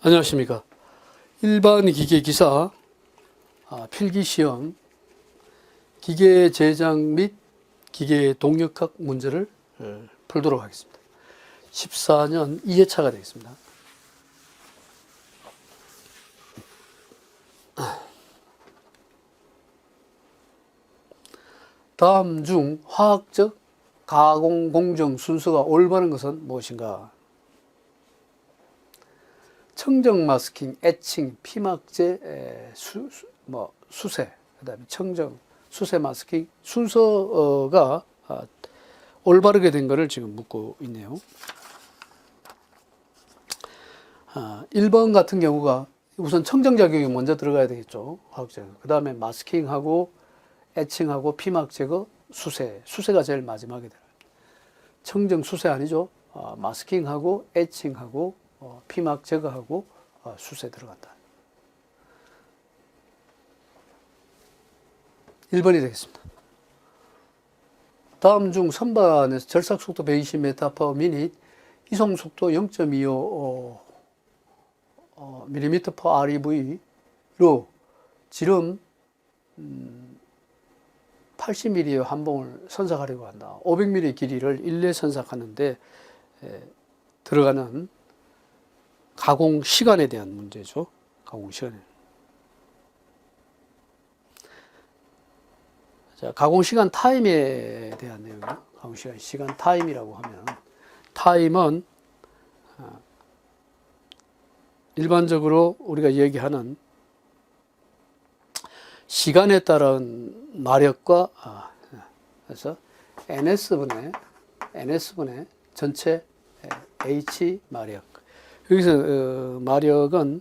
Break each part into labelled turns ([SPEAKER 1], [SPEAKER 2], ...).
[SPEAKER 1] 안녕하십니까. 일반 기계 기사 필기 시험 기계 제작 및 기계 동력학 문제를 풀도록 하겠습니다. 14년 2회차가 되겠습니다. 다음 중 화학적 가공 공정 순서가 올바른 것은 무엇인가? 청정 마스킹, 애칭, 피막제, 수세, 그다음에 청정, 수세 마스킹 순서가 올바르게 된 것을 지금 묻고 있네요. 1번 같은 경우가 우선 청정 작용이 먼저 들어가야 되겠죠. 화학적. 그 다음에 마스킹하고 애칭하고 피막 제거, 수세가 제일 마지막에 들어가요. 청정 수세 아니죠. 마스킹하고 애칭하고 피막 제거하고 수세 들어간다. 1번이 되겠습니다. 다음 중 선반에서 절삭 속도 120m/min, 이송 속도 0.25 mm/REV로 지름 80mm의 한 봉을 선삭하려고 한다. 500mm 길이를 1회 선삭하는데 들어가는 가공 시간에 대한 문제죠. 가공 시간에. 자, 가공 시간 타임에 대한 내용이요. 가공 시간 타임이라고 하면, 타임은 일반적으로 우리가 얘기하는 시간에 따른 마력과 그래서 NS분의 전체 H 마력. 여기서 마력은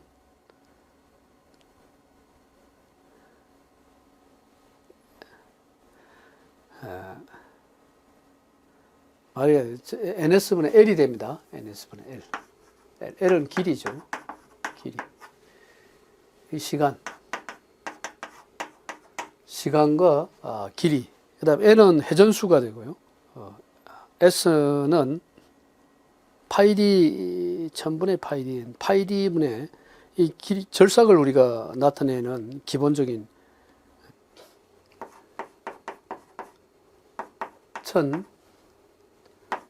[SPEAKER 1] NS분의 L이 됩니다. NS분의 L. L은 길이죠. 길이. 이 시간과 길이. 그 다음에 N은 회전수가 되고요. S는 파이D 1000분의 파이D분의 이 길이, 절삭을 우리가 나타내는 기본적인 1000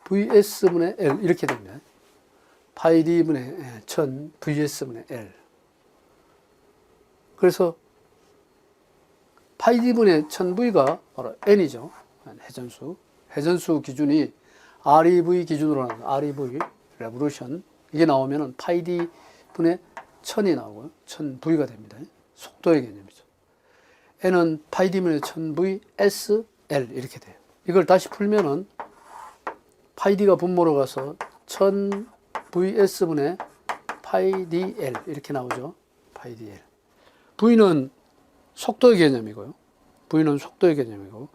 [SPEAKER 1] VS분의 L 이렇게 됩니다. 파이D분의 1000 VS분의 L. 그래서 파이D분의 1000V가 바로 N이죠. 회전수 기준이 REV 기준으로 나오는 REV, 레볼루션. 이게 나오면은 파이D분의 1000이 나오고요. 1000V가 됩니다. 속도의 개념이죠. N은 파이D분의 1000V, S, L 이렇게 돼요. 이걸 다시 풀면은 파이D가 분모로 가서 1000VS분의 파이DL 이렇게 나오죠. 파이DL. V는 속도의 개념이고요. V는 속도의 개념이고,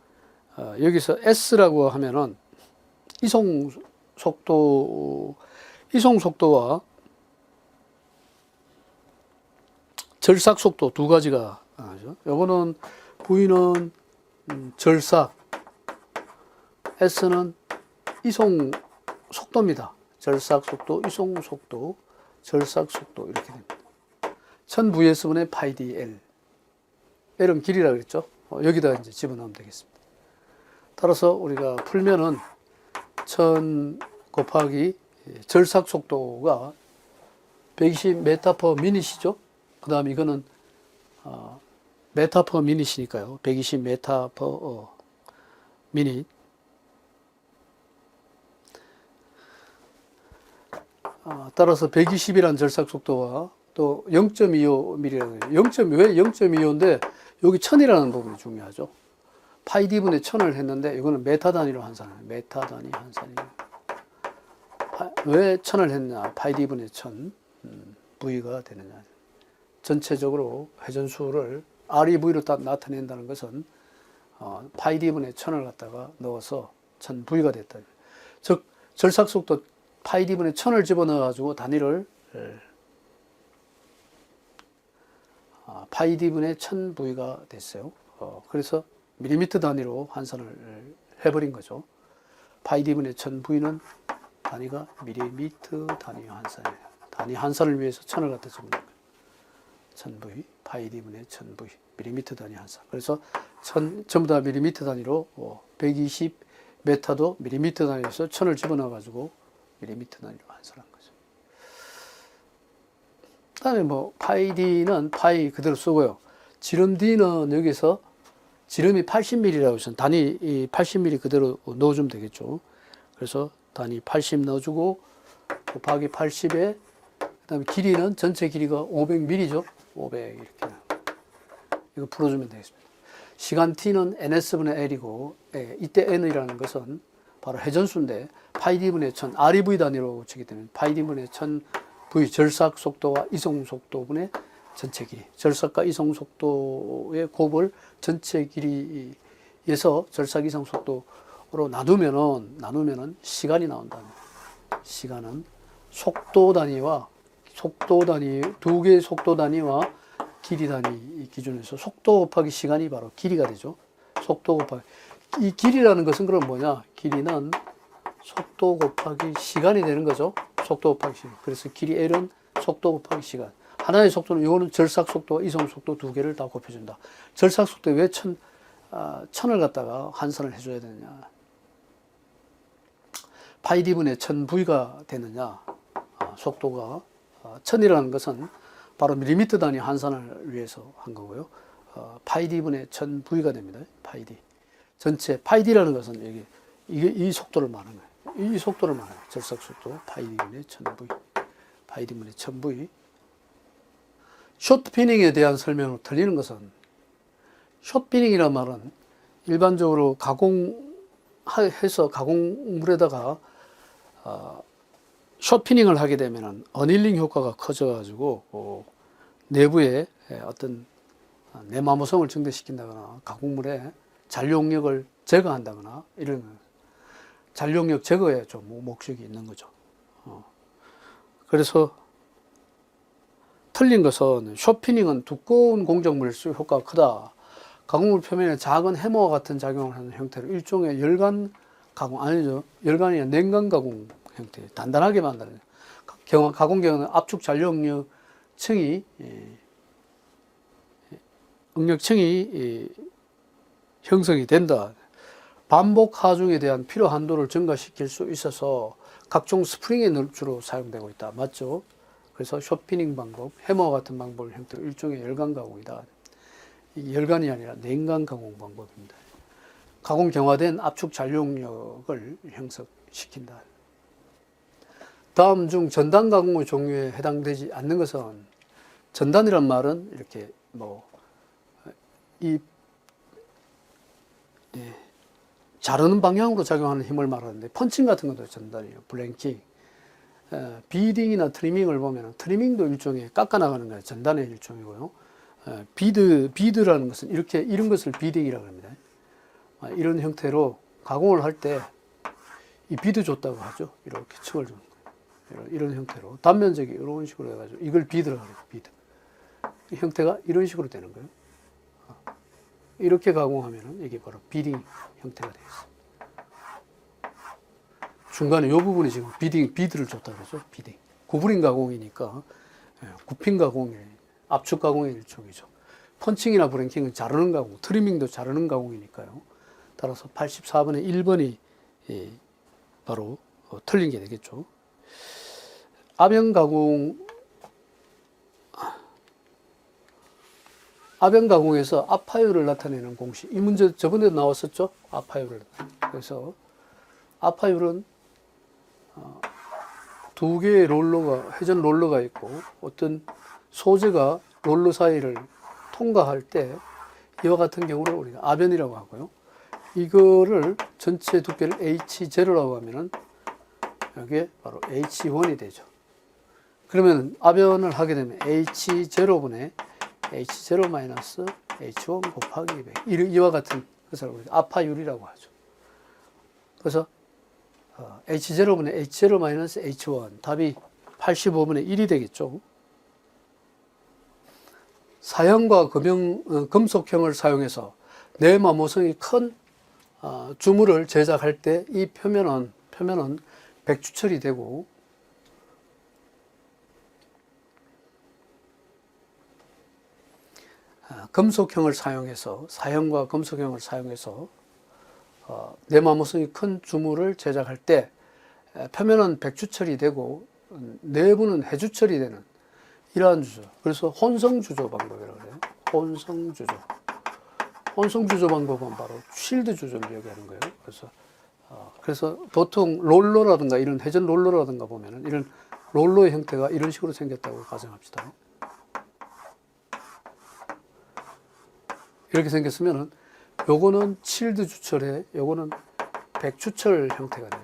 [SPEAKER 1] 여기서 S라고 하면은 이송 속도와 절삭 속도 두 가지가 나죠. 요거는 V는 절삭, S는 이송 속도입니다. 절삭 속도, 이송 속도, 절삭 속도 이렇게 됩니다. 1000VS분의 파이DL. L은 길이라고 그랬죠. 여기다 이제 집어넣으면 되겠습니다. 따라서 우리가 풀면은 1000 곱하기 절삭 속도가 120m/min이죠. 그 다음 이거는 m/min이니까요. 120m/min. 따라서 120이라는 절삭 속도와 또 0.25mm라는 왜 0.25인데 여기 1000이라는 부분이 중요하죠. 파이D분의 1000을 했는데 이거는 메타 단위로 환산해요. 메타 단위 환산이에요. 왜 1000을 했냐? 파이D분의 1000 V가 되느냐. 전체적으로 회전수를 REV로 딱 나타낸다는 것은 파이D분의 1000을 갖다가 넣어서 1000V가 됐다. 즉 절삭 속도 파이D분의 1000을 집어넣어 가지고 단위를 파이D분의 1000V가 됐어요. 그래서 밀리미터 단위로 환산을 해버린 거죠. 파이D분의 1000V는 단위가 밀리미터 단위 환산이에요. 단위 환산을 위해서 1000을 갖다 집어넣는 거예요. 1000V, 파이 D분의 1000V, 밀리미터 단위 환산. 그래서 전부 다 밀리미터 단위로 120m도 밀리미터 단위에서 1000을 집어넣어가지고 밀리미터 단위로 환산한 거죠. 그 다음에 뭐 파이 D는 파이 그대로 쓰고요. 지름 D는 여기서 지름이 80mm라고 해서 단위 80mm 그대로 넣어주면 되겠죠. 그래서 단위 80 넣어주고 곱하기 80에 그다음에 길이는 전체 길이가 500mm죠. 500 이렇게 이거 풀어주면 되겠습니다. 시간 t는 ns분의 l이고 이때 n이라는 것은 바로 회전수인데 파이 d분의 1000 REV 단위로 치기 때문에 파이 d분의 1000v 절삭 속도와 이송 속도분의 전체 길이. 절삭과 이송 속도의 곱을 전체 길이에서 절삭 이송 속도로 나누면은 시간이 나온다. 시간은 속도 단위와 두 개의 속도 단위와 길이 단위 기준에서 속도 곱하기 시간이 바로 길이가 되죠. 속도 곱하기 이 길이라는 것은 그럼 뭐냐? 길이는 속도 곱하기 시간이 되는 거죠. 속도 곱하기 시간. 그래서 길이 L은 속도 곱하기 시간. 하나의 속도는 이거는 절삭 속도와 이송 속도 두 개를 다 곱해준다. 절삭 속도에 왜 1000을 갖다가 환산을 해줘야 되느냐? 파이 D분의 1000V가 되느냐? 속도가 1000이라는 것은 바로 밀리미터 단위 환산을 위해서 한 거고요. 파이 D분의 1000V가 됩니다. 파이 D. 전체 파이 D라는 것은 이 속도를 말하는 거예요. 이 속도를 말해요. 절삭 속도 파이 D분의 1000V. 파이 D분의 1000V. 숏피닝에 대한 설명으로 틀리는 것은 숏피닝이라는 말은 일반적으로 가공해서 가공물에다가 숏피닝을 하게 되면 어닐링 효과가 커져가지고 내부에 어떤 내마모성을 증대시킨다거나 가공물에 잔용력을 제거한다거나 이런 잔용력 제거에 좀 목적이 있는 거죠. 그래서 틀린 것은 숏피닝은 두꺼운 공정물일수록 효과가 크다. 가공물 표면에 작은 해머와 같은 작용을 하는 형태로 일종의 열간 가공 아니죠. 열간이 아니라 냉간 가공 형태, 단단하게 만드는 가공 경우는 압축 잔용력층이 응력층이 형성이 된다. 반복 하중에 대한 필요 한도를 증가시킬 수 있어서 각종 스프링에 주로 사용되고 있다. 맞죠? 그래서 숏피닝 방법, 해머 같은 방법을 형태로 일종의 열간 가공이다. 열간이 아니라 냉간 가공 방법입니다. 가공 경화된 압축 잔용력을 형성시킨다. 다음 중 전단 가공의 종류에 해당되지 않는 것은 전단이란 말은 이렇게 자르는 방향으로 작용하는 힘을 말하는데 펀칭 같은 것도 전단이에요. 블랭킹. 비딩이나 트리밍을 보면 트리밍도 일종의 깎아나가는 거예요. 전단의 일종이고요. 비드라는 것은 이런 것을 비딩이라고 합니다. 이런 형태로 가공을 할 때 이 비드 줬다고 하죠. 이렇게 층을 주는 거예요. 이런 형태로 단면적이 이런 식으로 해가지고 이걸 비드라고 해요. 비드. 이 형태가 이런 식으로 되는 거예요. 이렇게 가공하면은 이게 바로 비딩 형태가 되겠습니다. 중간에 이 부분이 지금 비드를 줬다 그러죠. 비딩. 구부린 가공이니까 굽힌 가공이 압축 가공의 일종이죠. 펀칭이나 브랭킹은 자르는 가공, 트리밍도 자르는 가공이니까요. 따라서 84번의 1번이 바로 틀린 게 되겠죠. 아변 가공에서 아파율을 나타내는 공식. 이 문제 저번에도 나왔었죠. 아파율을. 그래서 아파율은 두 개의 회전 롤러가 있고 어떤 소재가 롤러 사이를 통과할 때 이와 같은 경우를 우리가 아변이라고 하고요. 이거를 전체 두께를 H0라고 하면은 이게 바로 H1이 되죠. 그러면 아변을 하게 되면 H0분의 H0 H1 곱하기 100 이와 같은 것을 우리가 아파율이라고 하죠. 그래서 H0분의 H0 H1 답이 85분의 1이 되겠죠. 사형과 금속형을 사용해서 내마모성이 큰 주물을 제작할 때 이 표면은 백추철이 되고 금속형을 사용해서 사형과 금속형을 사용해서 내마모성이 큰 주물을 제작할 때 표면은 백주철이 되고 내부는 해주철이 되는 이러한 주조. 그래서 혼성주조 방법이라고 그래요. 혼성주조 방법은 바로 쉴드 주조를 얘기하는 거예요. 그래서 보통 롤러라든가 이런 회전 롤러라든가 보면은 이런 롤러의 형태가 이런 식으로 생겼다고 가정합시다. 이렇게 생겼으면은 요거는 칠드 주철에 요거는 백주철 형태가 돼요.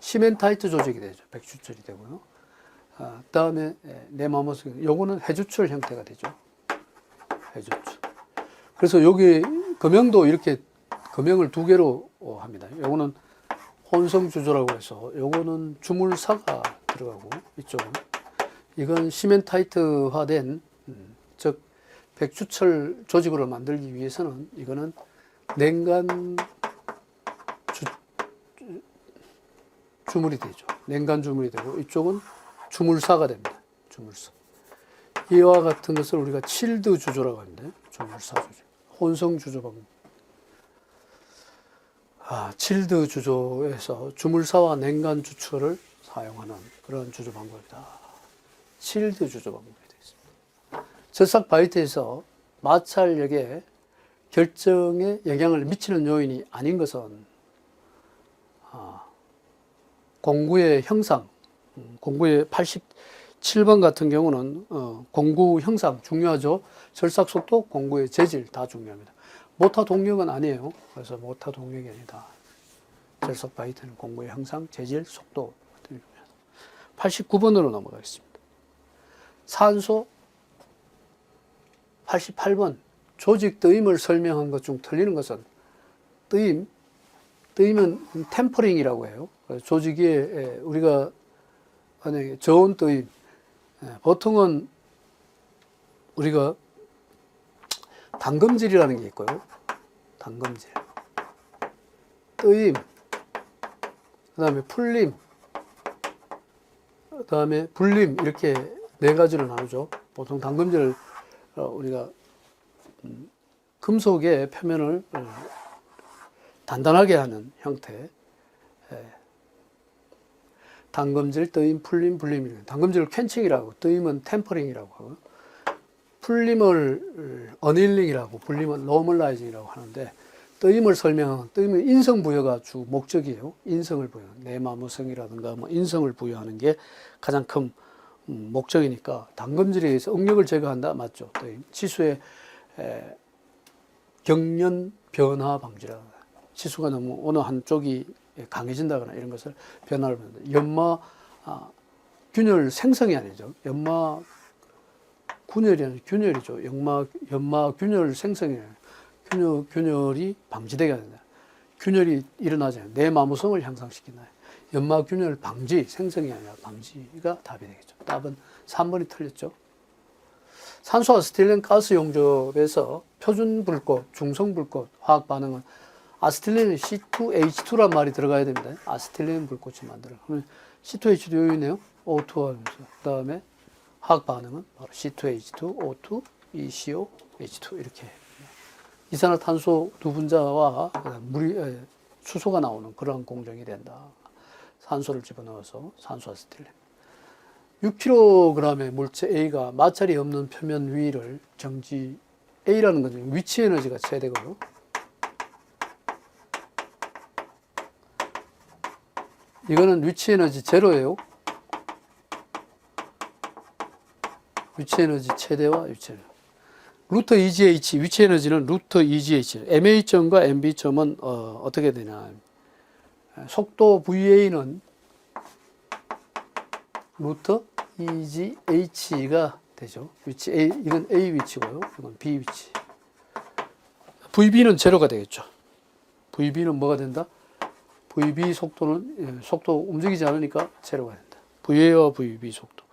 [SPEAKER 1] 시멘타이트 조직이 되죠. 백주철이 되고요. 그다음에 내마모성 요거는 해주철 형태가 되죠. 해주철. 그래서 여기 금형도 이렇게 금형을 두 개로 합니다. 요거는 혼성주조라고 해서 요거는 주물사가 들어가고 이쪽은 이건 시멘타이트화된 즉 백주철 조직으로 만들기 위해서는 이거는 냉간 주물이 되죠. 냉간 주물이 되고 이쪽은 주물사가 됩니다. 주물사. 이와 같은 것을 우리가 칠드 주조라고 합니다. 주물사 주조. 혼성 주조 방법. 칠드 주조에서 주물사와 냉간 주철을 사용하는 그런 주조 방법이다. 칠드 주조 방법이 되겠습니다. 저싹 바이트에서 마찰력의 결정에 영향을 미치는 요인이 아닌 것은 공구의 형상, 공구의 87번 같은 경우는 공구 형상 중요하죠. 절삭 속도, 공구의 재질 다 중요합니다. 모타 동력은 아니에요. 그래서 모타 동력이 아니다. 절삭 바이트는 공구의 형상, 재질, 속도. 89번으로 넘어가겠습니다. 산소 88번 조직 뜨임을 설명한 것 중 틀리는 것은 뜨임은 템퍼링이라고 해요. 조직에 우리가 만약에 저온 뜨임, 보통은 우리가 당금질이라는 게 있고요. 당금질, 뜨임, 그 다음에 풀림, 그 다음에 불림 이렇게 네 가지로 나누죠. 보통 당금질을 우리가 금속의 표면을 단단하게 하는 형태, 당금질, 뜨임, 풀림, 불림. 당금질을 캔칭이라고, 뜨임은 템퍼링이라고 하고, 풀림을 어닐링이라고, 불림은 노멀라이징이라고 하는데, 뜨임을 설명하는, 뜨임은 인성 부여가 주 목적이에요. 인성을 부여하는, 내마모성이라든가 뭐 인성을 부여하는 게 가장 큰 목적이니까, 당금질에 의해서 응력을 제거한다? 맞죠. 뜨임. 치수의 경련 변화 방지라. 치수가 너무 어느 한쪽이 강해진다거나 이런 것을 변화를 보는데, 연마 균열 생성이 아니죠. 연마 균열이 아니라 균열이죠. 연마 균열 생성이 아니라 균열이 방지되게 된다. 균열이 일어나잖아요. 내마모성을 향상시킨다. 연마 균열 방지, 생성이 아니라 방지가 답이 되겠죠. 답은 3번이 틀렸죠. 산소 아세틸렌 가스 용접에서 표준 불꽃, 중성 불꽃 화학 반응은 아세틸렌은 C2H2란 말이 들어가야 됩니다. 아세틸렌 불꽃이 만들어. 그러면 C2H2 여기네요. O2 하면서. 그 다음에 화학 반응은 바로 C2H2, O2, ECO, H2 이렇게. 이산화탄소 두 분자와 수소가 나오는 그러한 공정이 된다. 산소를 집어넣어서 산소 아세틸렌. 6kg의 물체 A가 마찰이 없는 표면 위를 정지, A라는 건 위치 에너지가 최대고요. 이거는 위치 에너지 제로예요. 위치 에너지 최대와 위치 에너지. 루트 EGH, 위치 에너지는 루트 EGH. MA점과 MB점은 어떻게 되냐. 속도 VA는 루트 EGH가 되죠. 위치 A, 이건 A 위치고요. 이건 B 위치. VB는 제로가 되겠죠. VB는 뭐가 된다? VB 속도는, 속도 움직이지 않으니까 제로가 된다. VA와 VB 속도.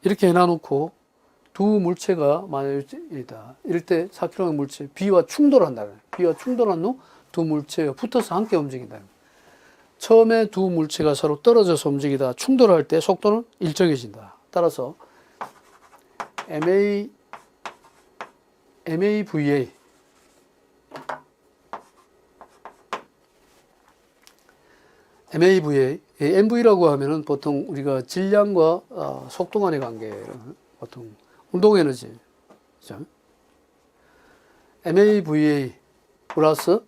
[SPEAKER 1] 이렇게 해놔놓고 두 물체가 만약이다. 이럴 때 4kg 물체 B와 충돌한다. B와 충돌한 후 두 물체가 붙어서 함께 움직인다. 처음에 두 물체가 서로 떨어져서 움직이다 충돌할 때 속도는 일정해진다. 따라서 MA MAVA MV라고 하면은 보통 우리가 질량과 속도 간의 관계, 보통 운동 에너지, 그죠? MAVA 플러스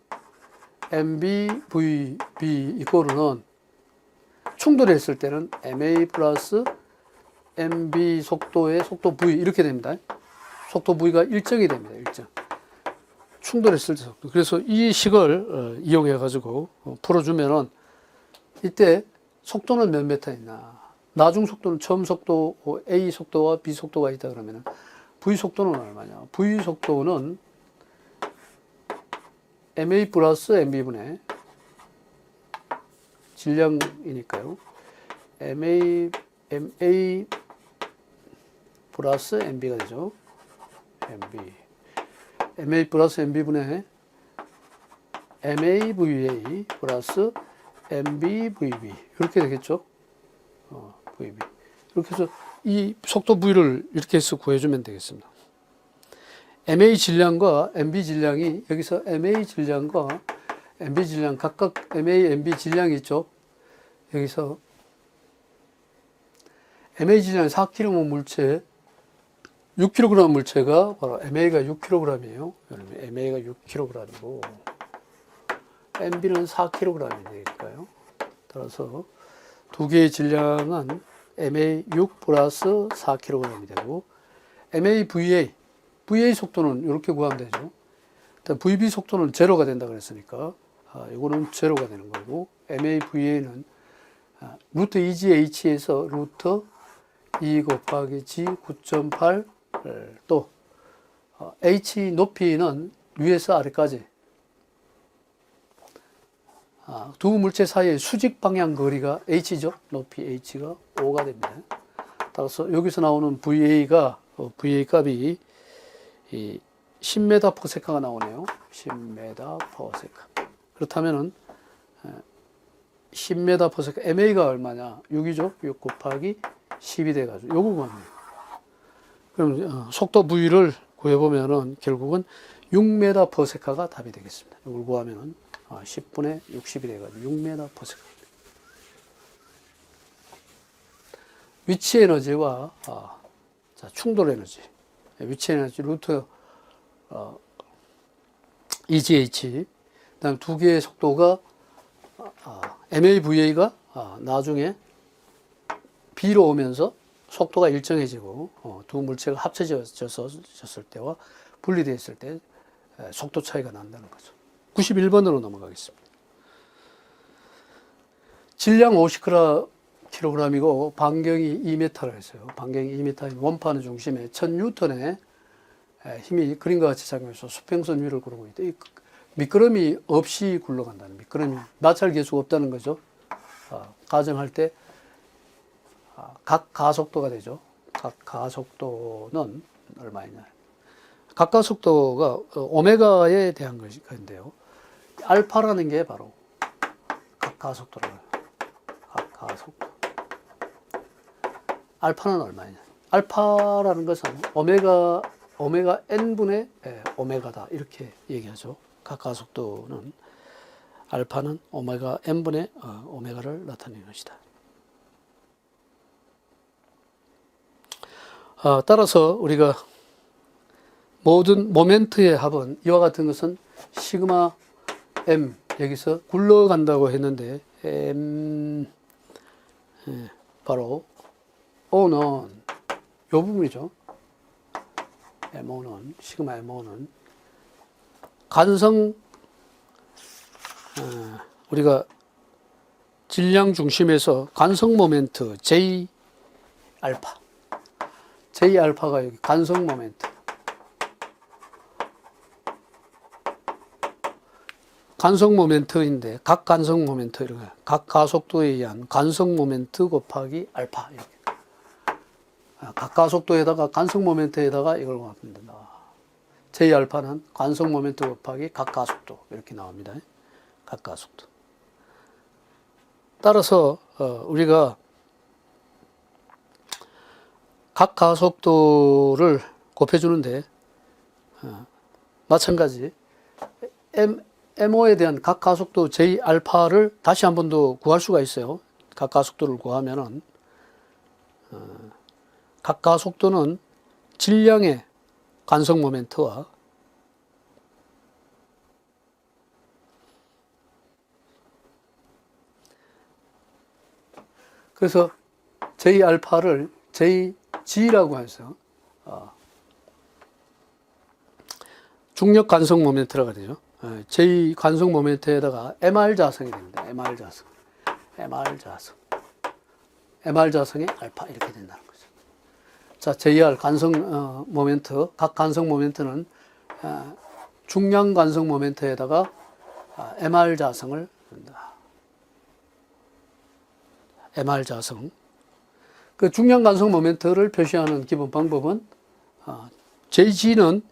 [SPEAKER 1] MBVB 이코르는 충돌했을 때는 MA 플러스 MB 속도의 속도 V 이렇게 됩니다. 속도 V가 일정이 됩니다. 일정. 충돌했을 때 속도. 그래서 이 식을 이용해 가지고 풀어주면은 이때 속도는 몇 메타 있나? 나중 속도는 처음 속도 A 속도와 B 속도가 있다 그러면은 V 속도는 얼마냐? V 속도는 MA 플러스 MB분의 질량이니까요. MA 플러스 MB가 되죠. MA 플러스 MB분의 MAVA 플러스 MBVB 이렇게 되겠죠. VB 이렇게 해서 이 속도 V를 이렇게 해서 구해주면 되겠습니다. MA 질량과 MB 질량이 여기서 MA 질량과 MB 질량 각각 MA, MB 질량이 있죠. 여기서 MA 질량 4kg 물체 6kg 물체가 바로 MA가 6kg이에요. MA가 6kg이고 MB는 4kg이 되니까요. 따라서 두 개의 질량은 MA 6 플러스 4kg이 되고 MAVA VA 속도는 이렇게 구하면 되죠. 일단 VB 속도는 제로가 된다 그랬으니까 이거는 제로가 되는 거고 MAVA는 루트 2GH에서 루트 2 곱하기 G 9.8 또 H 높이는 위에서 아래까지 두 물체 사이의 수직 방향 거리가 H죠. 높이 H가 5가 됩니다. 따라서 여기서 나오는 VA 값이 10m/s가 나오네요. 10m/s. 그렇다면은 10m/s MA가 얼마냐? 6이죠. 6 곱하기 10이 돼가지고 요거 구합니다. 그럼 속도 V를 구해보면은 결국은 6m/s가 답이 되겠습니다. 이걸 구하면은 10분의 60이 돼가지고 6m/s. 위치 에너지와 충돌 에너지. 위치 에너지 루트 EGH. 그다음 두 개의 속도가 MAVA가 나중에 B로 오면서 속도가 일정해지고 두 물체가 합쳐졌을 때와 분리되었을 때 속도 차이가 난다는 거죠. 91번으로 넘어가겠습니다. 질량 50kg이고 반경이 2m라 했어요. 반경이 2m인 원판의 중심에 1000N의 힘이 그림과 같이 작용해서 수평선 위를 구르고 있다. 이 미끄럼이 없이 굴러간다는, 미끄럼이 마찰 계수가 없다는 거죠. 가정할 때 각 가속도가 되죠. 각 가속도는 얼마이냐. 각 가속도가 오메가에 대한 것인데요. 알파라는 게 바로 각 가속도라고 해요. 각 가속도. 알파는 얼마냐. 알파라는 것은 오메가 n분의 오메가다 이렇게 얘기하죠. 각 가속도는 알파는 오메가 n분의 오메가를 나타내는 것이다. 따라서 우리가 모든 모멘트의 합은 이와 같은 것은 시그마 m 여기서 굴러간다고 했는데 m 바로 O는 이 부분이죠. M5는 시그마 M5는 간성 우리가 질량 중심에서 간성 모멘트 J 알파가 여기 간성 모멘트. 간성 모멘트인데 각 간성 모멘트 이렇게 각 가속도에 의한 간성 모멘트 곱하기 알파 이렇게. 각 가속도에다가 간성 모멘트에다가 이걸 곱하면 된다. J 알파는 간성 모멘트 곱하기 각 가속도 이렇게 나옵니다. 각 가속도. 따라서 우리가 각 가속도를 곱해주는데 마찬가지 MO에 대한 각 가속도 J 알파를 다시 한 번 더 구할 수가 있어요. 각 가속도를 구하면은 각 가속도는 질량의 관성 모멘트와 그래서 J 알파를 JG라고 해서 중력 관성 모멘트라고 되죠. J 관성 모멘트에다가 MR 자성이 됩니다. MR 자성. MR 자성의 알파 이렇게 된다는 거죠. 자, JR 관성 모멘트, 각 관성 모멘트는 중량 관성 모멘트에다가 MR 자성을 한다. MR 자성. 그 중량 관성 모멘트를 표시하는 기본 방법은 JG는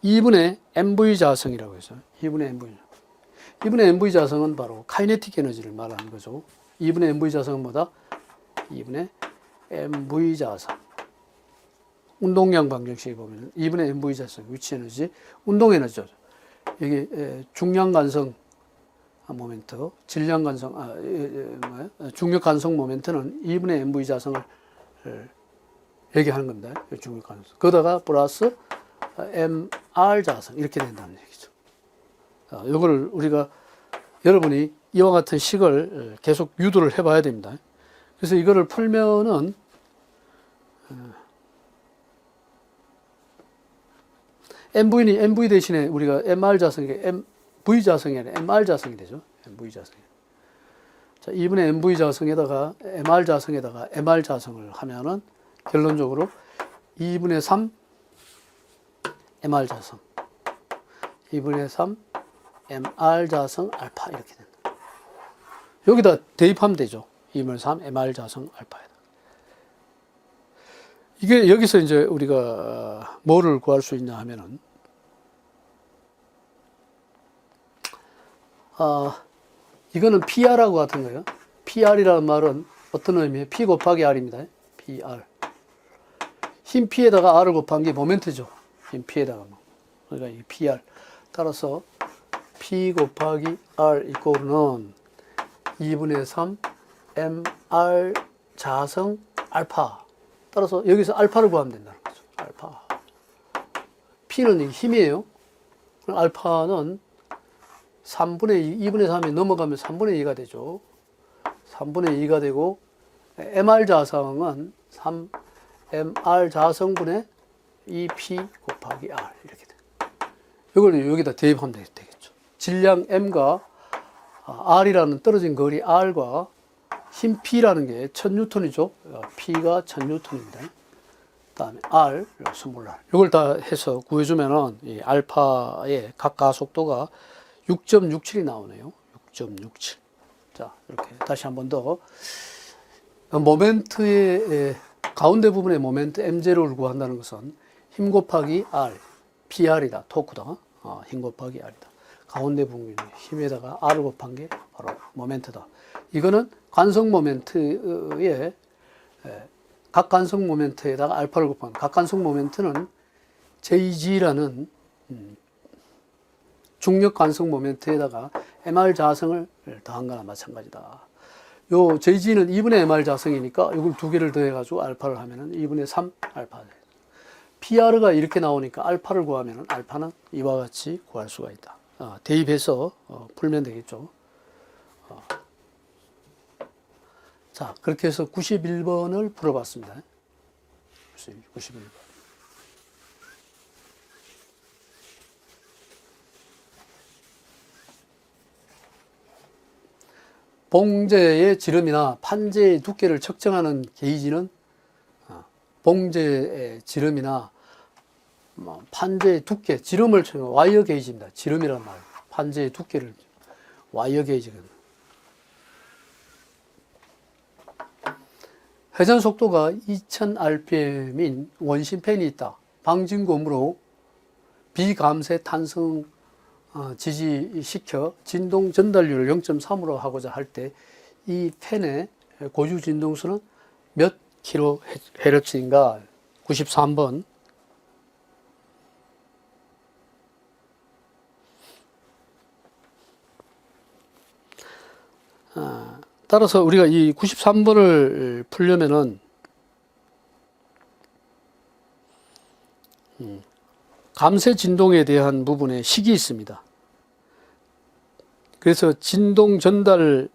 [SPEAKER 1] 2분의 MV 자성이라고 해서 2분의 MV. 2분의 MV 자성은 바로 카이네틱 에너지를 말하는 거죠. 2분의 MV 자성은 뭐다? 2분의 MV 자성. 운동량 방정식에 보면 2분의 MV 자성, 위치 에너지, 운동 에너지죠. 여기 중량 관성 모멘트, 질량 관성, 중력 관성 모멘트는 2분의 MV 자성을 얘기하는 겁니다. 중력 관성. 거기다가 플러스 MR 자성 이렇게 된다는 얘기죠. 이걸 우리가 여러분이 이와 같은 식을 계속 유도를 해봐야 됩니다. 그래서 이거를 풀면은 MV는 MV 대신에 우리가 MR 자성이 MV 자성이 아니라 MR 자성이 되죠. MV 자성. 자, 2분의 MV 자성에다가 MR 자성에다가 MR 자성을 하면은 결론적으로 2분의 3 MR 자성, 2분의 3 MR 자성 알파 이렇게 된다. 여기다 대입하면 되죠. 2분의 3 MR 자성 알파에다. 이게 여기서 이제 우리가 뭐를 구할 수 있냐 하면은 이거는 PR하고 같은 거예요. PR이라는 말은 어떤 의미예요? P 곱하기 R입니다. PR. 흰 P에다가 R을 곱한 게 모멘트죠. 흰 P에다가. 그러니까 이 PR. 따라서 P 곱하기 R 이꼴은 2분의 3 MR 자성 알파. 따라서 여기서 알파를 구하면 된다는 거죠. 알파. P는 힘이에요. 알파는 3분의 2, 2분의 3이 넘어가면 3분의 2가 되죠. 3분의 2가 되고, MR 자성은 3 MR 자성분의 2P 곱하기 R. 이렇게 돼. 이걸 여기다 대입하면 되겠죠. 질량 M과 R이라는 떨어진 거리 R과 힘 P라는 게 1000N이죠. P가 1000N입니다. 그 다음에 R, 스몰 R. 이걸 다 해서 구해주면은 이 알파의 각 가속도가 6.67이 나오네요. 6.67. 자, 이렇게 다시 한 번 더. 모멘트의 가운데 부분의 모멘트 M0를 구한다는 것은 힘 곱하기 R, PR이다. 토크다. 힘 곱하기 R이다. 가운데 부분의 힘에다가 R을 곱한 게 바로 모멘트다. 이거는 관성 모멘트의 각 관성 모멘트에다가 알파를 곱한 각 관성 모멘트는 JG라는 중력 관성 모멘트에다가 MR 자성을 더한 거나 마찬가지다. 요 JG는 2분의 MR 자성이니까 이걸 두 개를 더해가지고 알파를 하면은 2분의 3 알파. PR가 이렇게 나오니까 알파를 구하면은 알파는 이와 같이 구할 수가 있다. 대입해서 풀면 되겠죠. 자, 그렇게 해서 91번을 풀어봤습니다. 91번. 봉제의 지름이나 판제의 두께를 측정하는 게이지는 봉제의 지름이나 판제의 두께, 지름을 측정하는 와이어 게이지입니다. 지름이라는 말, 판제의 두께를 와이어 게이지거든요. 회전 속도가 2000rpm인 원심팬이 있다. 방진곰으로 비감쇄 탄성 지지시켜 진동 전달률을 0.3으로 하고자 할 때 이 팬의 고유 진동수는 몇 kHz인가? 93번. 따라서 우리가 이 93번을 풀려면은 감쇄 진동에 대한 부분에 식이 있습니다. 그래서 진동 전달률에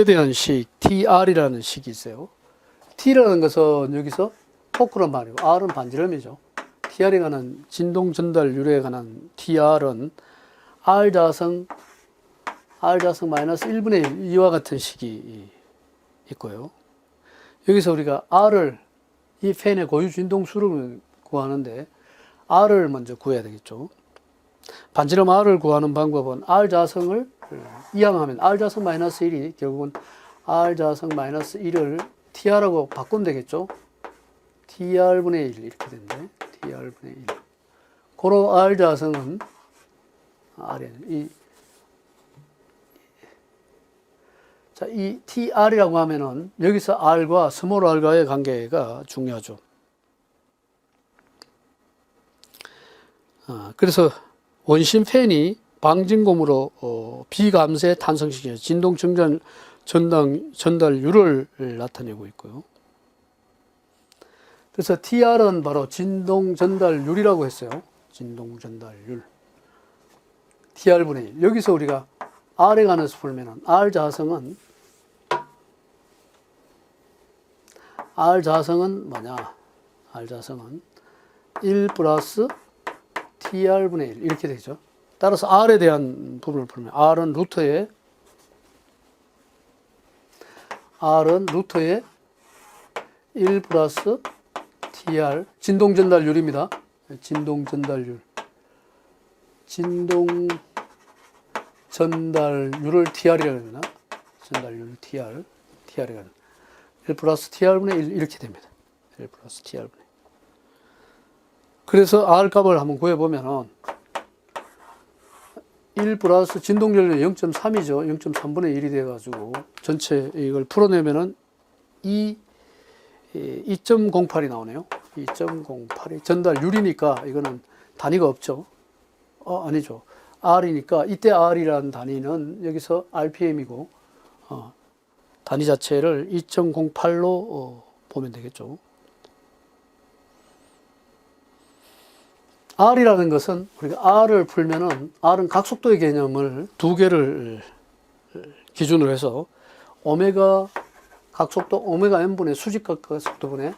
[SPEAKER 1] 대한 식, TR이라는 식이 있어요. T라는 것은 여기서 토크란 말이고, R은 반지름이죠. TR에 관한 진동 전달률에 관한 TR은 R자성 마이너스 1분의 1, 이와 같은 식이 있고요. 여기서 우리가 R을, 이 팬의 고유 진동수를 구하는데 R을 먼저 구해야 되겠죠. 반지름 R을 구하는 방법은 R자성을 이항하면 R자성 마이너스 1이 결국은 R자성 마이너스 1을 TR하고 바꾸면 되겠죠. TR분의 1 이렇게 된대. TR분의 1. 고로 R자성은 이 TR이라고 하면은 여기서 R과 스몰 r과의 관계가 중요하죠. 그래서 원심 팬이 방진곰으로 비감쇄 탄성시켜서 진동 전달률을 나타내고 있고요. 그래서 TR은 바로 진동 전달률이라고 했어요. 진동 전달률. TR분의 1. 여기서 우리가 R에 관해서 풀면은 R자성은 뭐냐? R자성은 1 플러스 TR분의 1 이렇게 되죠. 따라서 R에 대한 부분을 풀면 R은 루터의 1 플러스 TR 진동 전달률입니다. 진동 전달률을 TR이라고 합니다. 전달률 TR이라고 1 플러스 TR분의 1 이렇게 됩니다. 1 플러스 TR분의 1. 그래서 R 값을 한번 구해보면은 1 플러스 진동전류 0.3이죠. 0.3분의 1이 돼가지고 전체 이걸 풀어내면은 2.08이 나오네요. 2.08이 전달률이니까 이거는 단위가 없죠. 아니죠. R이니까 이때 R이라는 단위는 여기서 RPM이고 단위 자체를 2.08로 보면 되겠죠. R이라는 것은 우리가 R을 풀면은 R은 각속도의 개념을 두 개를 기준으로 해서 오메가 각속도 오메가 n분의 수직 각속도분의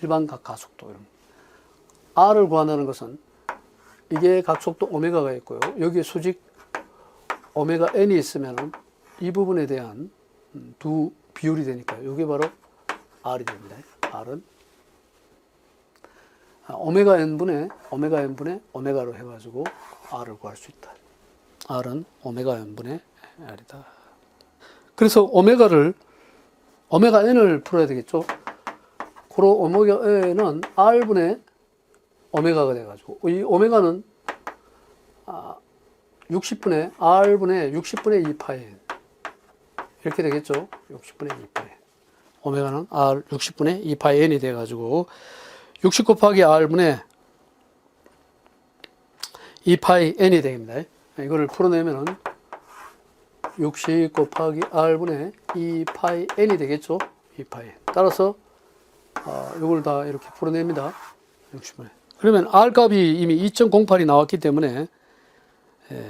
[SPEAKER 1] 일반 각가속도. R을 구한다는 것은 이게 각속도 오메가가 있고요. 여기에 수직 오메가 n이 있으면은 이 부분에 대한 두 비율이 되니까 이게 바로 R이 됩니다. R은 오메가 n분의 오메가로 해가지고 R을 구할 수 있다. R은 오메가 n분의 R이다. 그래서 오메가 n을 풀어야 되겠죠. 고로 오메가 n은 R분의 오메가가 돼가지고 이 오메가는 60분의 R분의 60분의 2파이 N 이렇게 되겠죠. 60분의 2파이 N. 오메가는 R 60분의 2파이 N이 돼가지고 60 곱하기 R분의 2파이 N이 됩니다. 이거를 풀어내면은 60 곱하기 R분의 2파이 N이 되겠죠. 2파이 N. 따라서 이걸 다 이렇게 풀어냅니다. 60분의. 그러면 R 값이 이미 2.08이 나왔기 때문에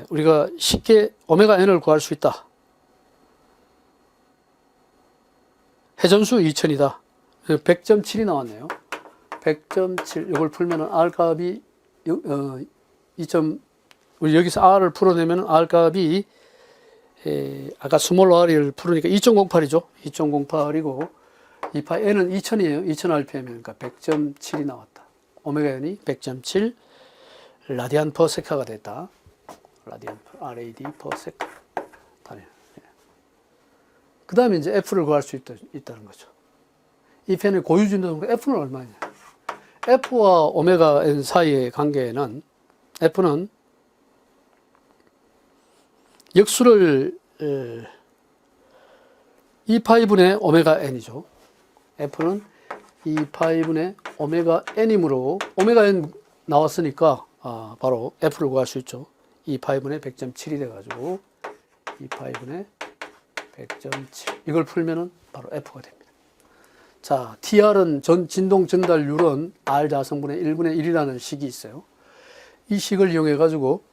[SPEAKER 1] 우리가 쉽게 오메가 N을 구할 수 있다. 회전수 2000이다. 100.7이 나왔네요. 100.7 이걸 풀면은 R 값이 우리 여기서 R을 풀어내면 R 값이 아까 스몰 R을 풀으니까 2.08이죠. 2.08이고 2파이 N은 2000이에요. 2000rpm이니까 100.7이 나왔다. 오메가 N이 100.7 라디안 퍼 세카가 됐다. 라디안 RAD 퍼 세카 단위. 그 다음에 이제 F를 구할 수 있다는 거죠. 이 펜의 고유 진동 F는 얼마냐? F와 오메가 N 사이의 관계는 F는 역수를 2파이분의 오메가 N이죠. F는 2파이분의 오메가 N이므로 오메가 N 나왔으니까 바로 F를 구할 수 있죠. 2파이분의 100.7이 돼가지고 2파이분의 100.7 이걸 풀면은 바로 F가 됩니다. 자, TR은 진동 전달률은 R 자성분의 1분의 1이라는 식이 있어요. 이 식을 이용해 가지고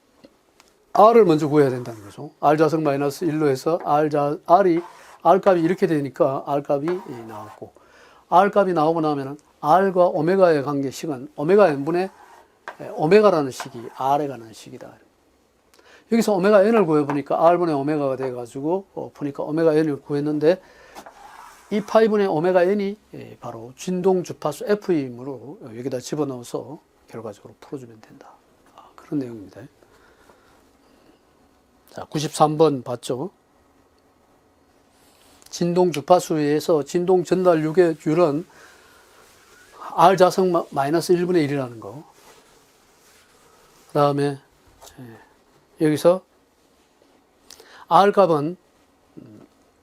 [SPEAKER 1] R을 먼저 구해야 된다는 거죠. R 자성 마이너스 1로 해서 R 값이 이렇게 되니까 R 값이 나왔고, R 값이 나오고 나면은 R과 오메가의 관계식은 오메가 n분의 오메가라는 식이 R에 관한 식이다. 여기서 오메가 n을 구해보니까 R분의 오메가가 돼가지고 보니까 오메가 n을 구했는데, 이 파이분의 오메가 n이 바로 진동 주파수 F이므로 여기다 집어넣어서 결과적으로 풀어주면 된다. 그런 내용입니다. 자, 93번 봤죠? 진동 주파수에서 진동 전달률은 R 자성 마이너스 1분의 1이라는 거. 그 다음에 여기서 R 값은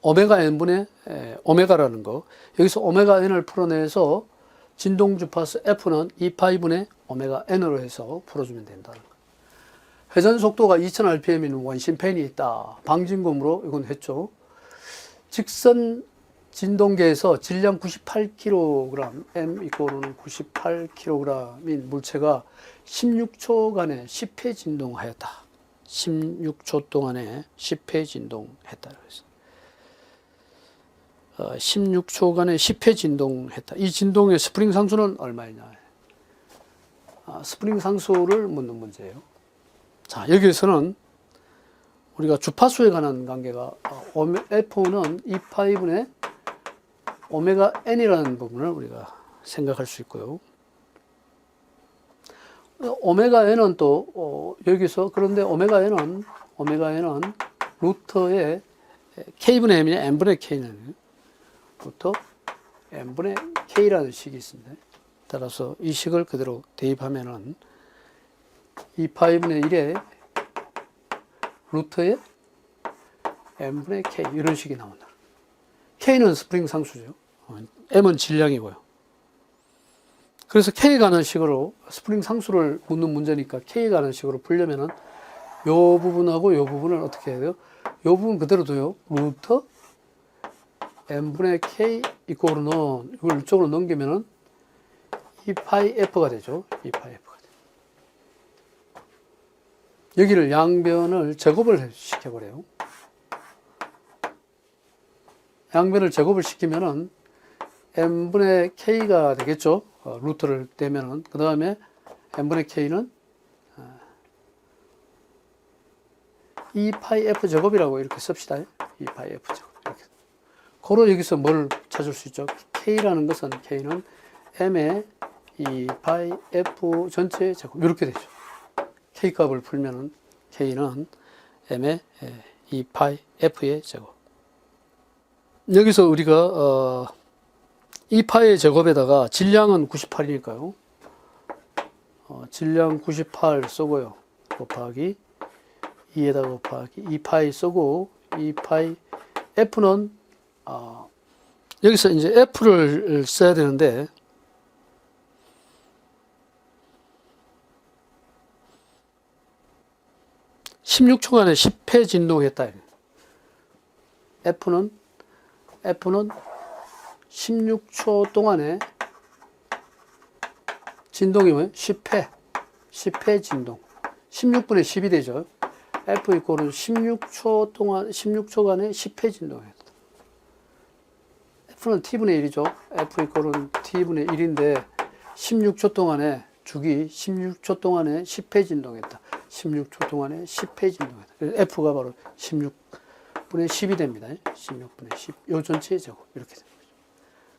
[SPEAKER 1] 오메가 n분의 오메가라는 거. 여기서 오메가 n을 풀어내서 진동 주파수 F는 2파이분의 오메가 n으로 해서 풀어주면 된다는 거. 회전 속도가 2000rpm인 원심팬이 있다. 방진검으로 이건 했죠. 직선 진동계에서 질량 98kg, m 이꼴은 98kg인 물체가 16초간의 10회 진동하였다. 16초 동안에 10회 진동했다. 16초간에 10회 진동했다. 이 진동의 스프링 상수는 얼마이냐? 스프링 상수를 묻는 문제예요. 자, 여기에서는 우리가 주파수에 관한 관계가 F는 2파이분의 오메가 n이라는 부분을 우리가 생각할 수 있고요. 오메가 n은 또 여기서 그런데 오메가 n은 루터의 k분의 m이 n분의 k는 루터 n분의 k라는 식이 있습니다. 따라서 이 식을 그대로 대입하면은 2파이분의 1에 루터의 n분의 k 이런 식이 나온다. k는 스프링 상수죠. m은 질량이고요. 그래서 k에 관한 식으로 스프링 상수를 묻는 문제니까 k에 관한 식으로 풀려면은 요 부분하고 요 부분을 어떻게 해야 돼요? 요 부분 그대로 둬요. 루터 n분의 k 이꼴은 이걸 이쪽으로 넘기면은 2파이 f가 되죠. 2파이 f가 돼요. 여기를 양변을 제곱을 시켜버려요. 양변을 제곱을 시키면은 n분의 k가 되겠죠. 루트를 떼면은. 그 다음에 n분의 k는 2파이 f 제곱이라고 이렇게 씁시다. 2파이 f 제곱. 이렇게. 고로 여기서 뭘 찾을 수 있죠? k라는 것은 k는 m의 2파이 f 전체 제곱. 이렇게 되죠. k 값을 풀면은 k는 m의 2파이 f의 제곱. 여기서 우리가 2파의 제곱에다가 질량은 98이니까요. 질량 98 쓰고요. 곱하기 2에다가 곱하기 2파이 쓰고 2파이 f는 여기서 이제 f를 써야 되는데 (16초간에) 10회 진동했다. F는 16초 동안에 진동이 뭐예요? 10회 진동. 16분의 10이 되죠. F 이꼴은 16초간에 10회 진동했다. F는 T분의 1이죠. F 이꼴은 T분의 1인데 16초 동안에 주기 16초 동안에 10회 진동했다. 16초 동안에 10회 진동했다. 그래서 F가 바로 16분의 10이 됩니다. 16분의 10. 요 전체의 제곱. 이렇게 됩니다.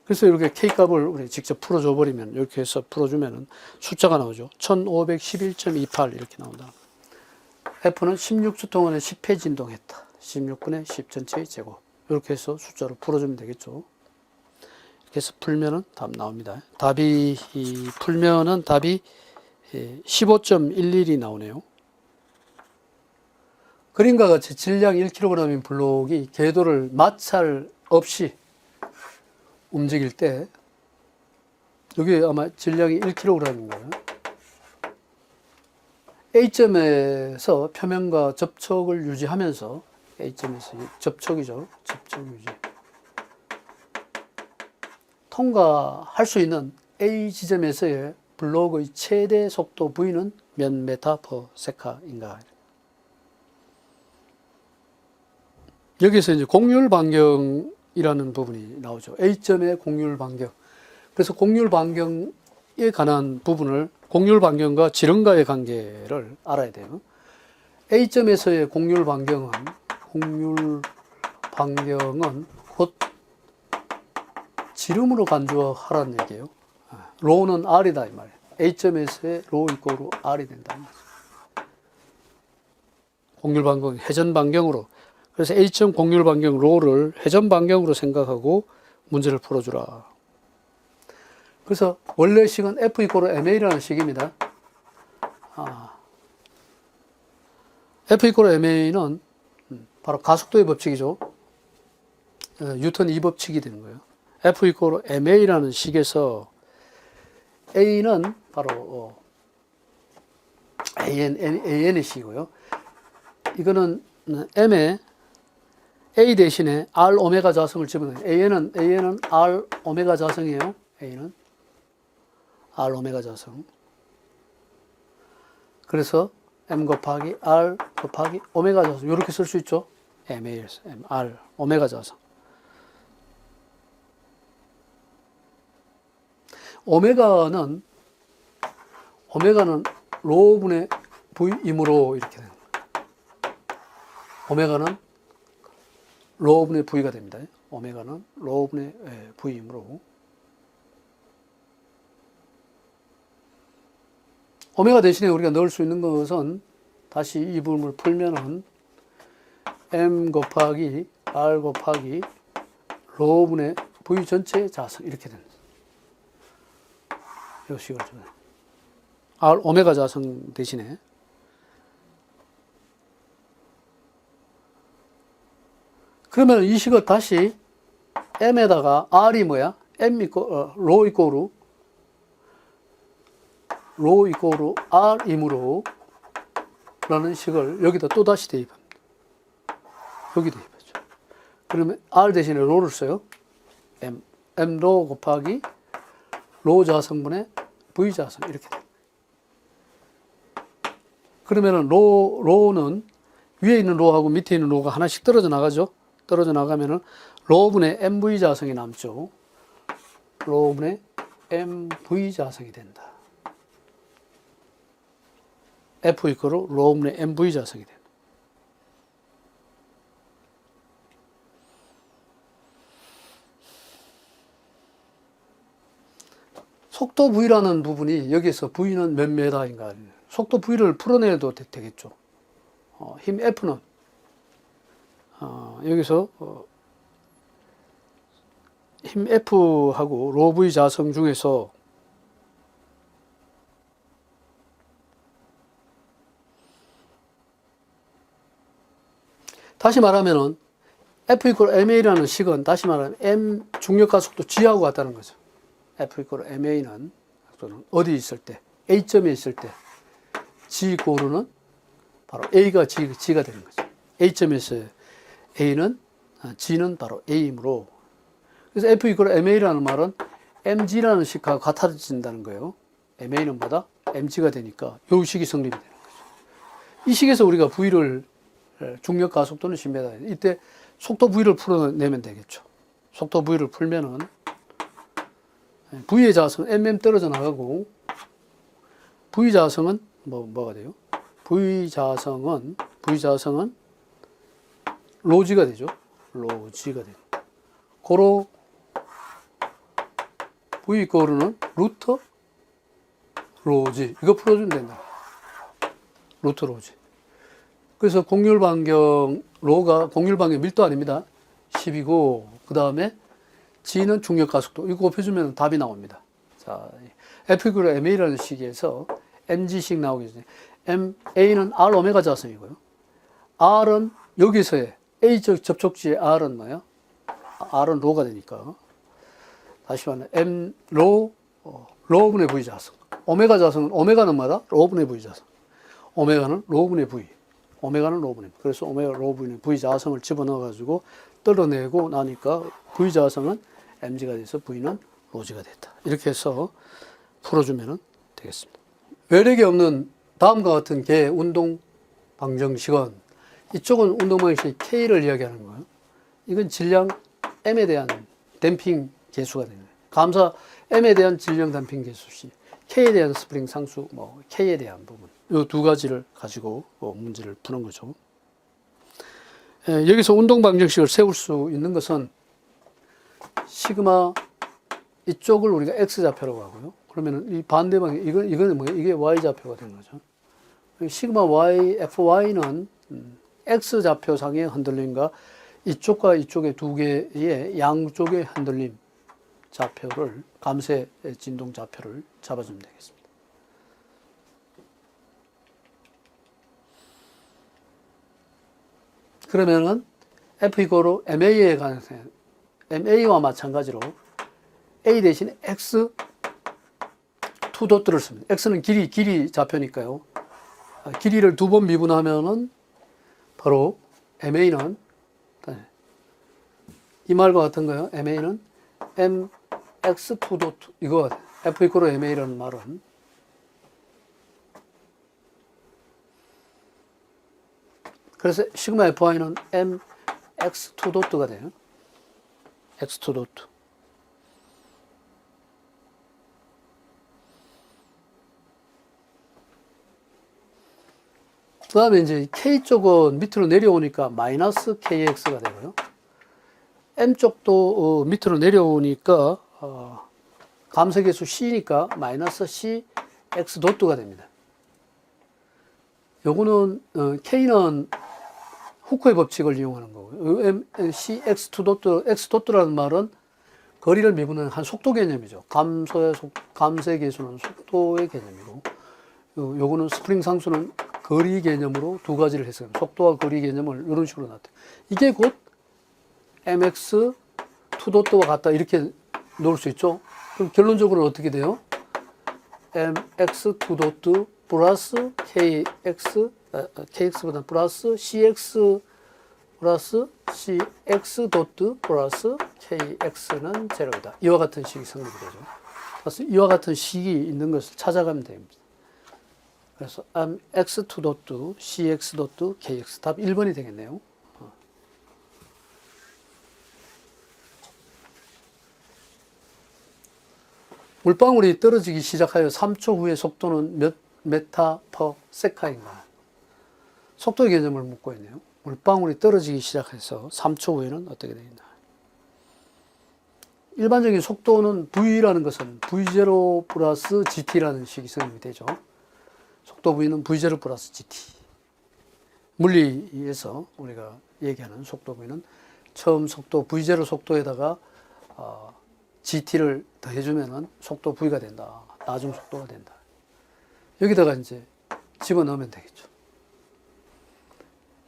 [SPEAKER 1] 그래서 이렇게 K값을 우리 직접 풀어줘 버리면, 이렇게 해서 풀어주면은 숫자가 나오죠. 1511.28 이렇게 나온다. F는 16초 동안에 10회 진동했다. 16분의 10 전체의 제곱. 이렇게 해서 숫자로 풀어주면 되겠죠. 이렇게 해서 풀면은 답 나옵니다. 풀면은 답이 15.11이 나오네요. 그림과 같이 질량 1kg인 블록이 궤도를 마찰 없이 움직일 때, 여기 아마 질량이 1kg인 거예요. A점에서 표면과 접촉을 유지하면서 A점에서 접촉이죠. 접촉 유지. 통과할 수 있는 A 지점에서의 블록의 최대 속도 V는 몇 메타 퍼 세카인가. 여기서 이제 공률 반경이라는 부분이 나오죠. A점의 공률 반경. 그래서 공률 반경에 관한 부분을 공률 반경과 지름과의 관계를 알아야 돼요. A점에서의 공률 반경은 곧 지름으로 간주하라는 얘기예요. 로는 R이다 이 말이에요. A점에서의 로 이꼬르 R이 된다는 거죠. 공률 반경 회전 반경으로. 그래서 A점 공률 반경 로를 회전 반경으로 생각하고 문제를 풀어주라. 그래서 원래 식은 F 이꼬르 MA라는 식입니다. F 이꼬르 MA는 바로 가속도의 법칙이죠. 뉴턴 2법칙이 되는 거예요. F 이꼬르 MA라는 식에서 A는 바로 AN의 식이고요. 이거는 M에 A 대신에 R 오메가 자성을 집어넣어요. AN은 R 오메가 자성이에요. A는 R 오메가 자성. 그래서 M 곱하기 R 곱하기 오메가 자성. 이렇게 쓸 수 있죠. MA에서 R 오메가 자성. 오메가는 로분의 V이므로 이렇게 되는 거예요. 오메가는 로분의 V가 됩니다. 오메가는 로분의 V이므로. 오메가 대신에 우리가 넣을 수 있는 것은 다시 이 부분을 풀면은 M 곱하기 R 곱하기 로분의 V 전체 자성 이렇게 됩니다. 이 식을 좀 R 오메가 자성 대신에 그러면 이 식을 다시 M에다가 R이 뭐야? 로 이꼬르 R이므로 라는 식을 여기다 또 다시 대입합니다. 여기 대입하죠. 그러면 R 대신에 로를 써요. M 로 곱하기 로 자성분의 V 자성 이렇게 됩니다. 그러면은 로는 위에 있는 로하고 밑에 있는 로가 하나씩 떨어져 나가죠. 떨어져 나가면은 로분의 MV 자성이 남죠. 로분의 MV 자성이 된다. F 이퀄로 로분의 MV 자성이 된다. 속도 V라는 부분이 여기서 V는 몇 메다인가. 속도 V를 풀어내도 되겠죠. 힘 F는 여기서 힘 F하고 로 V 자성 중에서 다시 말하면은 F 이퀄 MA라는 식은 다시 말하면 M 중력 가속도 G하고 같다는 거죠. F 이퀄 MA는 어디 있을 때 A점에 있을 때 G 이퀄은 바로 A가 G가 되는 거죠. A점에서 A는 G는 바로 A이므로 그래서 F 이퀄 MA라는 말은 MG라는 식과 같아진다는 거예요. MA는 뭐다? MG가 되니까 이 식이 성립이 되는 거죠. 이 식에서 우리가 V를 중력 가속도는 10m. 이때 속도 V를 풀어내면 되겠죠. 속도 V를 풀면은 V의 자성 mm 떨어져 나가고 V 자성은 뭐가 돼요? V 자성은 로지가 되죠. 로지가 돼요. 고로 V 이퀄은 루트 로지. 이거 풀어주면 된다. 루트 로지. 그래서 공률 반경 로가 공률 반경 밀도 아닙니다. 10이고 그 다음에 G는 중력 가속도. 이거 곱해주면 답이 나옵니다. 자, F 이퀄 MA라는 식에서 MG식 나오기 전에 A는 R 오메가 자성이고요. R은 여기서의 A적 접촉지의 R은 뭐예요? R은 로가 되니까. 다시 말하면 M 로분의 V 자성. 오메가 자성은 오메가는 뭐다? 로분의 V 자성. 오메가는 로분의 V. 오메가는 로분입니다. 그래서 오메가 로분의 V자성을 집어넣어가지고 떨어내고 나니까 V자성은 mg가 돼서 V는 로지가 됐다. 이렇게 해서 풀어주면 되겠습니다. 외력이 없는 다음과 같은 개 운동 방정식은 이쪽은 운동 방정식 K를 이야기하는 거예요. 이건 질량 M에 대한 댐핑 계수가 되는 거예요. 감사 M에 대한 질량 댐핑 계수시, K에 대한 스프링 상수, K에 대한 부분. 이 두 가지를 가지고 문제를 푸는 거죠. 여기서 운동 방정식을 세울 수 있는 것은 시그마 이쪽을 우리가 X좌표라고 하고요. 그러면 이 반대방에 이거는 뭐예요? 이게 Y좌표가 되는 거죠. 시그마 Y, FY는 X좌표상의 흔들림과 이쪽과 이쪽의 두 개의 양쪽의 흔들림 좌표를, 감세 진동 좌표를 잡아주면 되겠습니다. 그러면은 F 이거로 MA에 관해서 MA와 마찬가지로 A 대신 X 투 도트를 씁니다. X는 길이 좌표니까요. 길이를 두 번 미분하면은 바로 MA는 이 말과 같은 거예요. MA는 MX 투 도트, 이거 F 이거로 MA라는 말은 그래서 시그마 FY는 MX2 도트가 돼요. X2 도트. 그 다음에 이제 K 쪽은 밑으로 내려오니까 마이너스 KX가 되고요. M 쪽도 밑으로 내려오니까 감색계수 C니까 마이너스 CX 도트가 됩니다. 요거는 K는 후크의 법칙을 이용하는 거고요. CX2 도트, X 도트라는 말은 거리를 미분하는 한 속도 개념이죠. 감세 계수는 속도의 개념이고, 요거는 스프링 상수는 거리 개념으로 두 가지를 해석합니다. 속도와 거리 개념을 이런 식으로 나타내요. 이게 곧 MX2 도트와 같다 이렇게 놓을 수 있죠. 그럼 결론적으로 어떻게 돼요? MX2 도트 플러스 KX보다 플러스 CX 플러스 CX 도트 플러스 KX는 제로이다. 이와 같은 식이 성립이 되죠. 그래서 이와 같은 식이 있는 것을 찾아가면 됩니다. 그래서 X2 도트, CX 도트, KX 답 1번이 되겠네요. 물방울이 떨어지기 시작하여 3초 후의 속도는 몇 메타 퍼 세카인가? 속도의 개념을 묻고 있네요. 물방울이 떨어지기 시작해서 3초 후에는 어떻게 되겠나? 일반적인 속도는 V라는 것은 V0 플러스 GT라는 식이 성립이 되죠. 속도 V는 V0 플러스 GT. 물리에서 우리가 얘기하는 속도 V는 처음 속도 V0 속도에다가 GT를 더해주면은 속도 V가 된다. 나중 속도가 된다. 여기다가 이제 집어넣으면 되겠죠.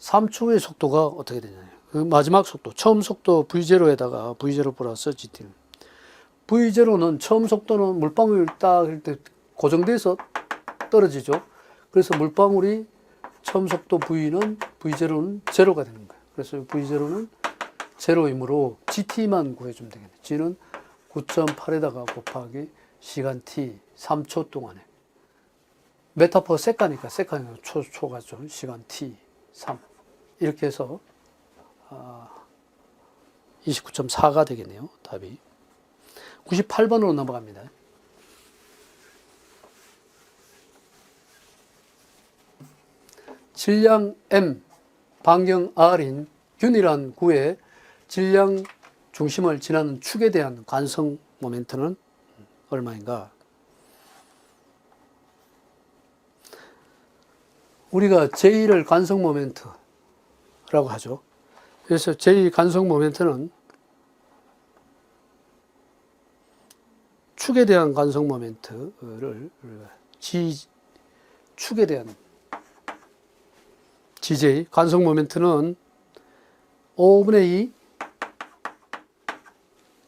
[SPEAKER 1] 3초 후의 속도가 어떻게 되냐요. 그 마지막 속도, 처음 속도 V0에다가 V0 플러스 GT는. V0는 처음 속도는 물방울이 딱 할 때 고정돼서 떨어지죠. 그래서 물방울이 처음 속도 V는 V0는 제로가 되는 거예요. 그래서 V0는 제로이므로 GT만 구해주면 되겠네요. G는 9.8에다가 곱하기 시간 T 3초 동안에 메타퍼 세카니까 초가죠. 시간 T 3 이렇게 해서 29.4가 되겠네요. 답이 98번으로 넘어갑니다. 질량 M, 반경 R인 균일한 구의 질량 중심을 지나는 축에 대한 관성 모멘트는 얼마인가? 우리가 J를 관성 모멘트라고 하죠. 그래서 J 관성 모멘트는 축에 대한 관성 모멘트를 G 축에 대한 GJ 관성 모멘트는 5분의 2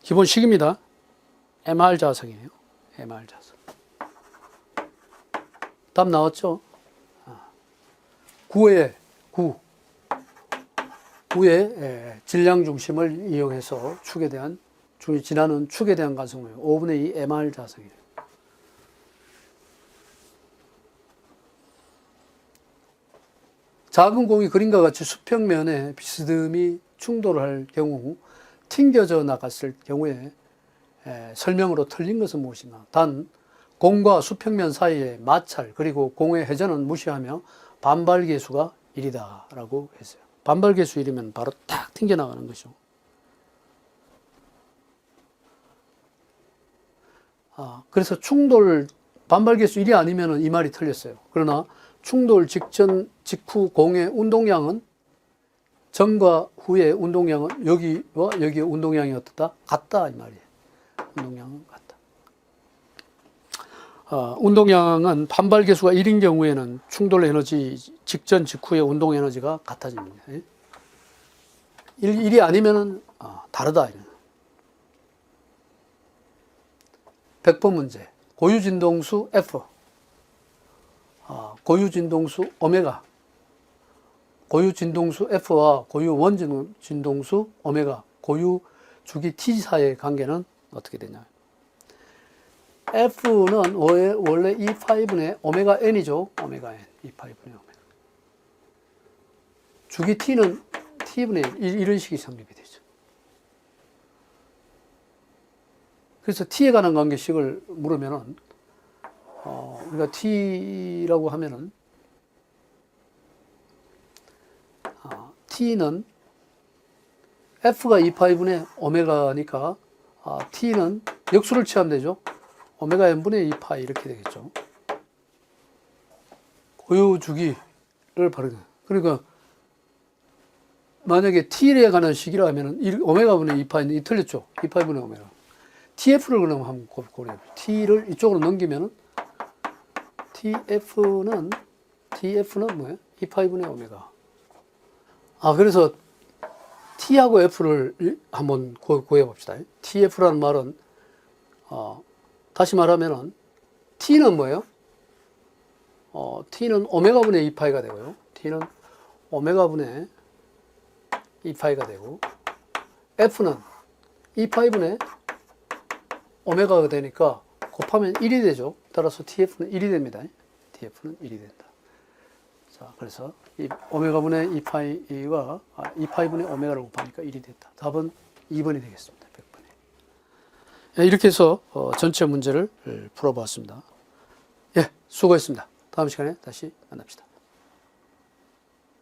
[SPEAKER 1] 기본식입니다. MR 자성이에요. MR 자성. 답 나왔죠? 구의 질량 중심을 이용해서 축에 대한 지나는 축에 대한 가속은 5분의 2 mr 자성이에요. 작은 공이 그림과 같이 수평면에 비스듬히 충돌할 경우 튕겨져 나갔을 경우에 설명으로 틀린 것은 무엇인가? 단 공과 수평면 사이의 마찰 그리고 공의 회전은 무시하며 반발계수가 1이다 라고 했어요. 반발계수 1이면 바로 딱 튕겨나가는 것이죠. 그래서 반발계수 1이 아니면 이 말이 틀렸어요. 그러나 충돌 직후 공의 운동량은 전과 후의 운동량은 여기와 여기의 운동량이 어떻다? 같다 이 말이에요. 운동량은 같다. 운동량은 반발계수가 1인 경우에는 충돌 에너지 직전 직후의 운동 에너지가 같아집니다. 1이 아니면 다르다. 100번 문제. 고유진동수 F, 고유진동수 오메가, 고유진동수 F와 고유 원진동수 오메가, 고유 주기 T 사이의 관계는 어떻게 되냐? F는 원래 E5의 오메가 N이죠. 오메가 N, E5의 오메가. 주기 T는 T분의 1, 이런 식이 성립이 되죠. 그래서 T에 관한 관계식을 물으면은, 우리가 T라고 하면은, T는 F가 E5분의 오메가니까, T는 역수를 취하면 되죠. 오메가 n분의 2파이 이렇게 되겠죠. 고유 주기를 바르는. 그러니까 만약에 T에 관한 식이라 하면은 오메가분의 2파인데 이 틀렸죠. 2파이분의 오메가. TF를 그럼 한번 고려해 보죠. T를 이쪽으로 넘기면은 TF는 뭐예요? 2파이분의 오메가. 그래서 T하고 F를 한번 구해 봅시다. TF라는 말은 다시 말하면은 T는 뭐예요? T는 오메가분의 2파이가 되고요. T는 오메가분의 2파이가 되고 F는 2파이분의 오메가가 되니까 곱하면 1이 되죠. 따라서 TF는 1이 됩니다. TF는 1이 된다. 자, 그래서 이 오메가분의 2파이와 2파이분의 오메가를 곱하니까 1이 됐다. 답은 2번이 되겠습니다. 100번에. 이렇게 해서 전체 문제를 풀어보았습니다. 예, 수고했습니다. 다음 시간에 다시 만납시다.